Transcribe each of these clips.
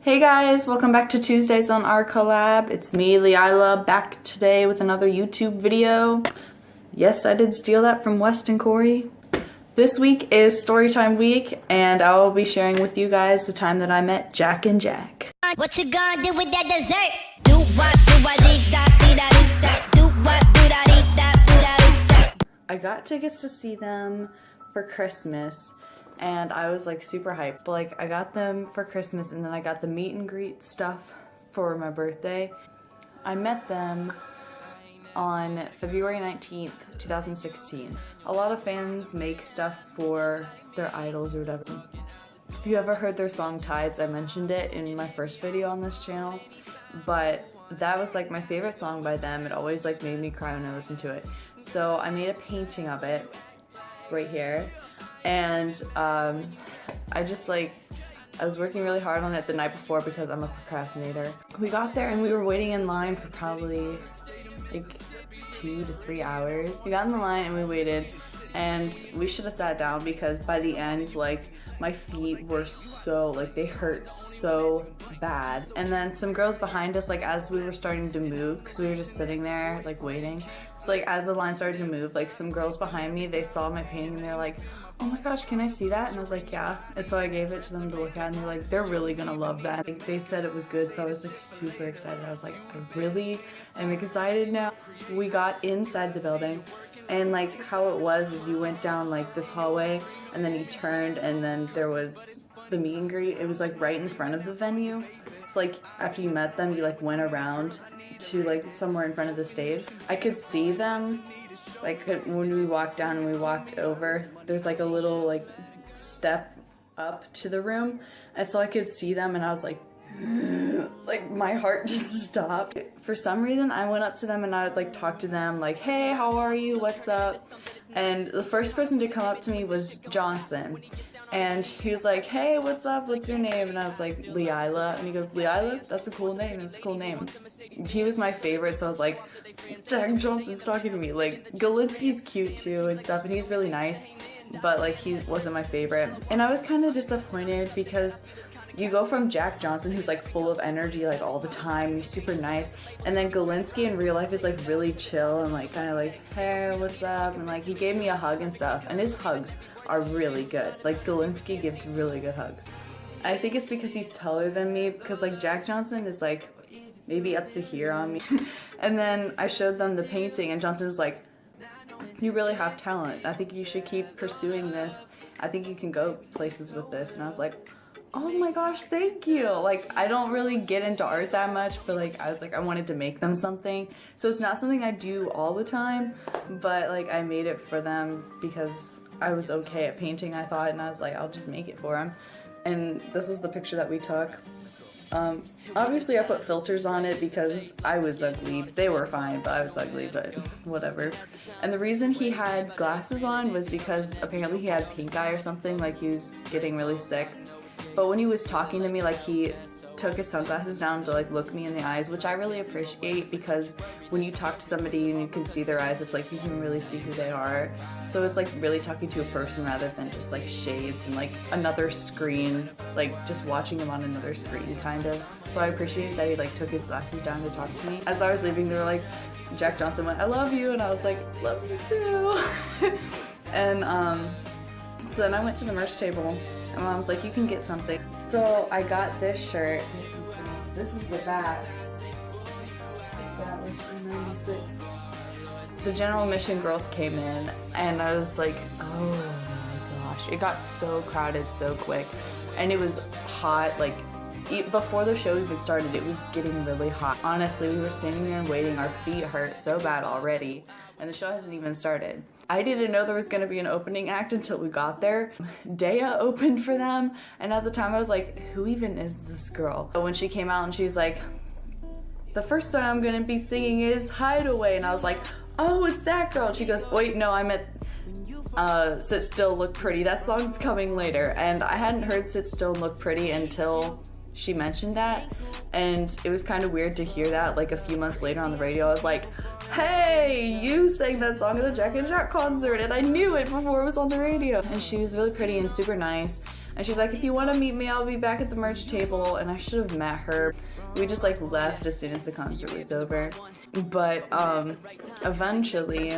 Hey guys, welcome back to Tuesdays on our collab. It's me, Leila, back today with another YouTube video. Yes, I did steal that from West and Corey. This week is Storytime week, and I will be sharing with you guys the time that I met Jack and Jack. What you gonna do with that dessert? Do what, dee da, dee da, dee da. Do what, do da, dee da, dee da, dee da. I got tickets to see them for Christmas, and I was like super hyped. But like I got them for Christmas, and then I got the meet and greet stuff for my birthday. I met them on February 19th, 2016. A lot of fans make stuff for their idols or whatever. If you ever heard their song Tides, I mentioned it in my first video on this channel, but that was like my favorite song by them. It always like made me cry when I listened to it. So I made a painting of it right here, and I was working really hard on it the night before because I'm a procrastinator. We got there and we were waiting in line for probably like 2 to 3 hours. We got in the line and we waited, and we should have sat down because by the end, like, my feet were so, like, they hurt so bad. And then some girls behind us, like, as we were starting to move, because we were just sitting there, like, waiting. So, like, as the line started to move, like, some girls behind me, they saw my painting and they're like, oh my gosh, can I see that? And I was like, yeah. And so I gave it to them to look at, and they're like, they're really gonna love that. Like, they said it was good, so I was like super excited. I was like, I really am excited now. We got inside the building, and like how it was is you went down like this hallway, and then you turned, and then there was the meet and greet. It was like right in front of the venue. So like after you met them, you like went around to like somewhere in front of the stage. I could see them. Like when we walked down and we walked over, there's like a little like step up to the room, and so I could see them, and I was like my heart just stopped. For some reason I went up to them and I would like talk to them like, hey, how are you, what's up? And the first person to come up to me was Johnson, and he was like, hey, what's up, what's your name? And I was like, Leila. And he goes, Leila? That's a cool name. It's a cool name. He was my favorite, so I was like, Jack Johnson's talking to me. Like, Galinsky's cute too and stuff, and he's really nice, but like he wasn't my favorite. And I was kind of disappointed because you go from Jack Johnson, who's like full of energy like all the time, he's super nice, and then Galinsky in real life is like really chill and like kind of like, hey, what's up? And like he gave me a hug and stuff, and his hugs are really good. Like Galinsky gives really good hugs. I think it's because he's taller than me, because like Jack Johnson is like maybe up to here on me. And then I showed them the painting, and Johnson was like, you really have talent. I think you should keep pursuing this. I think you can go places with this. And I was like, oh my gosh, thank you. Like, I don't really get into art that much, but like I was like, I wanted to make them something. So it's not something I do all the time, but like I made it for them because I was okay at painting, I thought, and I was like, I'll just make it for them. And this is the picture that we took. Obviously I put filters on it because I was ugly. They were fine, but I was ugly, but whatever. And the reason he had glasses on was because apparently he had pink eye or something, like he was getting really sick. But when he was talking to me, like he took his sunglasses down to like look me in the eyes, which I really appreciate, because when you talk to somebody and you can see their eyes, it's like you can really see who they are. So it's like really talking to a person rather than just like shades and like another screen, like just watching him on another screen kind of. So I appreciated that he like took his glasses down to talk to me. As I was leaving, they were like, Jack Johnson went, I love you, and I was like, love you too. And so then I went to the merch table, and Mom was like, you can get something. So I got this shirt. This is the back. The General Mission girls came in, and I was like, oh my gosh. It got so crowded so quick, and it was hot. Like, before the show even started, it was getting really hot. Honestly, we were standing there and waiting. Our feet hurt so bad already, and the show hasn't even started. I didn't know there was going to be an opening act until we got there. Dea opened for them, and at the time I was like, who even is this girl? But when she came out and she's like, the first song I'm going to be singing is Hideaway, and I was like, oh, it's that girl. And she goes, wait, no, I meant Sit Still Look Pretty. That song's coming later. And I hadn't heard Sit Still Look Pretty until she mentioned that, and it was kind of weird to hear that like a few months later on the radio. I was like, hey, you sang that song at the Jack and Jack concert, and I knew it before it was on the radio. And she was really pretty and super nice, And she's like, if you want to meet me, I'll be back at the merch table. And I should have met her. We just like left as soon as the concert was over. But eventually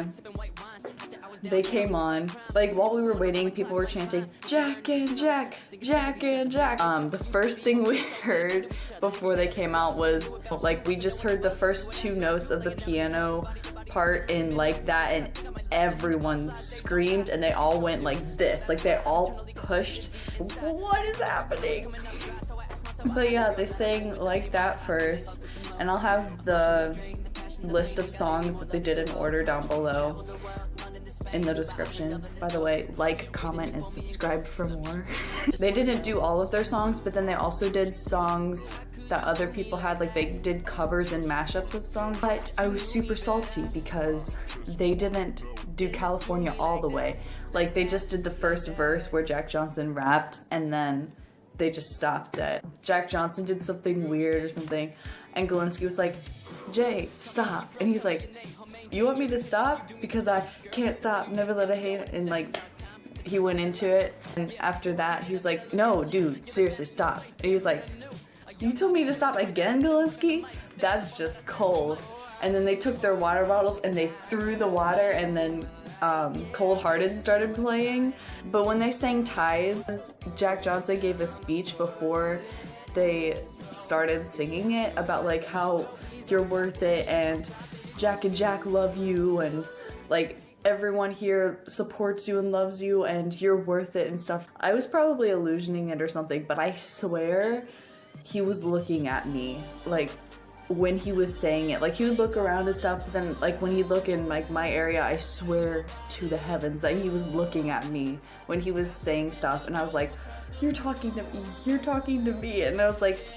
they came on. Like while we were waiting, people were chanting, Jack and Jack, Jack and Jack. The first thing we heard before they came out was like, we just heard the first 2 notes of the piano part in like that, and everyone screamed and they all went like this. Like they all pushed. What is happening? But yeah, they sang Like That first, and I'll have the list of songs that they did in order down below in the description. By the way, like, comment, and subscribe for more. They didn't do all of their songs, but then they also did songs that other people had. Like they did covers and mashups of songs. But I was super salty because they didn't do California all the way. Like they just did the first verse where Jack Johnson rapped, and then they just stopped it. Jack Johnson did something weird or something, and Galinsky was like, Jay, stop. And he's like, you want me to stop? Because I can't stop, never let a hate. And like, he went into it. And after that, he was like, no, dude, seriously, stop. And he was like, you told me to stop again, Galinsky? That's just cold. And then they took their water bottles and they threw the water, and then Cold Hearted started playing. But when they sang Ties, Jack Johnson gave a speech before they started singing it about like how you're worth it, and Jack and Jack love you, and like everyone here supports you and loves you, and you're worth it and stuff. I was probably illusioning it or something, but I swear he was looking at me like when he was saying it. Like he would look around and stuff, but then like when he'd look in like my area, I swear to the heavens that he was looking at me when he was saying stuff. And I was like, you're talking to me, you're talking to me. And I was like,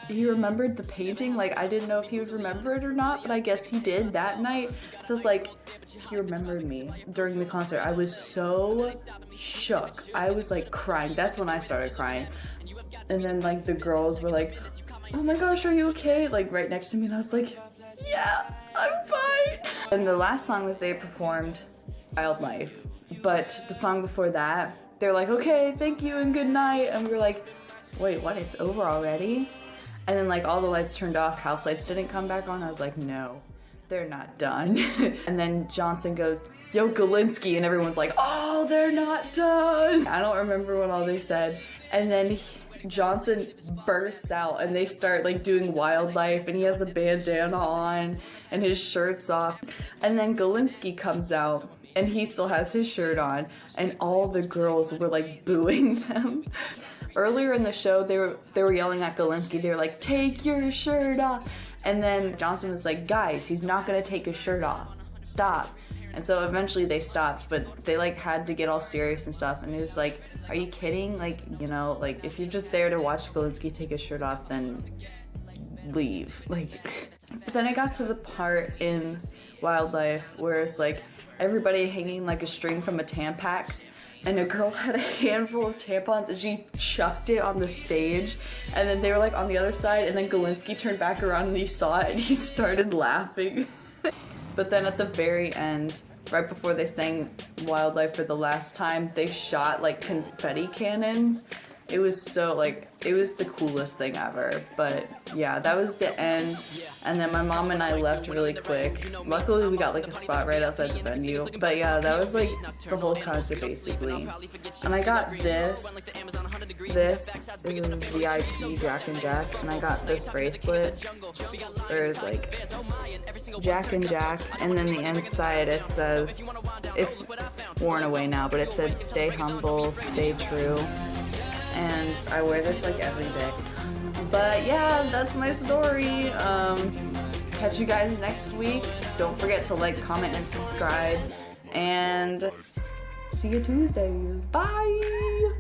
he remembered the painting. Like I didn't know if he would remember it or not, but I guess he did that night. So it's like, he remembered me during the concert. I was so shook. I was like crying. That's when I started crying. And then like the girls were like, oh my gosh, are you okay? Like right next to me, and I was like, yeah, I'm fine. And the last song that they performed, Wildlife. But the song before that, they're like, okay, thank you and good night. And we were like, wait, what? It's over already? And then like all the lights turned off, house lights didn't come back on. I was like, no, they're not done. And then Johnson goes, yo, Galinsky, and everyone's like, oh, they're not done. I don't remember what all they said. And then Johnson bursts out and they start like doing Wildlife, and he has a bandana on and his shirt's off. And then Galinsky comes out and he still has his shirt on, and all the girls were like booing them. Earlier in the show, they were yelling at Galinsky. They were like, take your shirt off. And then Johnson was like, guys, he's not gonna take his shirt off. Stop. And so eventually they stopped, but they like had to get all serious and stuff. And it was like, are you kidding? Like, you know, like if you're just there to watch Galinsky take his shirt off, then leave. Like, then I got to the part in Wildlife where it's like everybody hanging like a string from a Tampax, and a girl had a handful of tampons and she chucked it on the stage, and then they were like on the other side, and then Galinsky turned back around and he saw it and he started laughing. But then at the very end, right before they sang Wildlife for the last time, they shot like confetti cannons. It was so like, it was the coolest thing ever. But yeah, that was the end. And then my mom and I left really quick. Luckily we got like a spot right outside the venue. But yeah, that was like the whole concert basically. And I got this is VIP Jack and Jack, and I got this bracelet. There's like Jack and Jack, and then the inside it says, it's worn away now, but it said stay humble, stay true. And I wear this like every day. But yeah, that's my story. Catch you guys next week. Don't forget to like, comment, and subscribe. And see you Tuesdays. Bye!